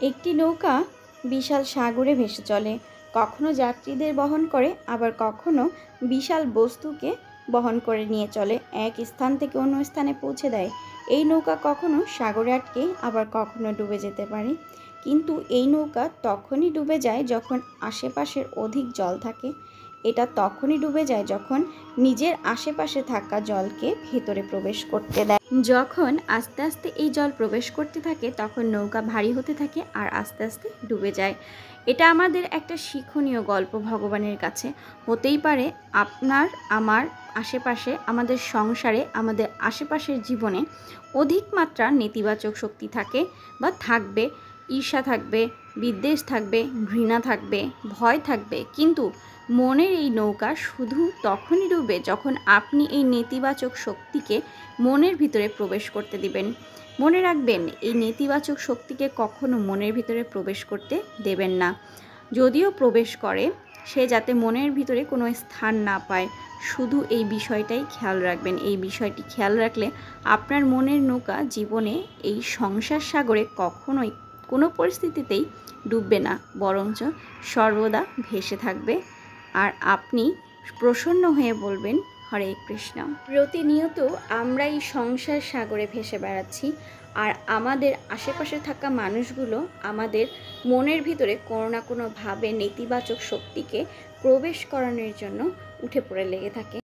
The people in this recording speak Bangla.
একটি নৌকা বিশাল সাগরে ভেসে চলে, কখনো যাত্রীদের বহন করে, আবার কখনো বিশাল বস্তুকে বহন করে নিয়ে চলে, এক স্থান থেকে অন্য স্থানে পৌঁছে দেয়। এই নৌকা কখনো সাগরে আটকে, আবার কখনো ডুবে যেতে পারে। কিন্তু এই নৌকা তখনই ডুবে যায় যখন আশেপাশের অধিক জল থাকে। এটা তখনই ডুবে যায় যখন নিজের আশেপাশে থাকা জলকে ভেতরে প্রবেশ করতে দেয়। যখন আস্তে আস্তে এই জল প্রবেশ করতে থাকে তখন নৌকা ভারী হতে থাকে আর আস্তে আস্তে ডুবে যায়। এটা আমাদের একটা শিক্ষণীয় গল্প ভগবানের কাছে। হতেই পারে আপনার আমার আশেপাশে, আমাদের সংসারে, আমাদের আশেপাশের জীবনে অধিক মাত্রা নেতিবাচক শক্তি থাকে বা থাকবে। ঈর্ষা থাকবে, বিদ্বেষ থাকবে, ঘৃণা থাকবে, ভয় থাকবে, কিন্তু মনের এই নৌকা শুধু তখনই ডুবে যখন আপনি এই নেতিবাচক শক্তিকে মনের ভিতরে প্রবেশ করতে দিবেন। মনে রাখবেন, এই নেতিবাচক শক্তিকে কখনো মনের ভিতরে প্রবেশ করতে দেবেন না। যদিও প্রবেশ করে, সে যাতে মনের ভিতরে কোনো স্থান না পায়, শুধু এই বিষয়টাই খেয়াল রাখবেন। এই বিষয়টি খেয়াল রাখলে আপনার মনের নৌকা জীবনে এই সংসার সাগরে কখনোই কোনো পরিস্থিতিতেই ডুববে না, বরঞ্চ সর্বদা ভেসে থাকবে। আর আপনি প্রসন্ন হয়ে বলবেন, হরে কৃষ্ণ। প্রতিনিয়ত আমরা এই সংসার সাগরে ভেসে বেড়াচ্ছি, আর আমাদের আশেপাশে থাকা মানুষগুলো আমাদের মনের ভিতরে কোনো না কোনোভাবে নেতিবাচক শক্তিকে প্রবেশ করানোর জন্য উঠে পড়ে লেগে থাকে।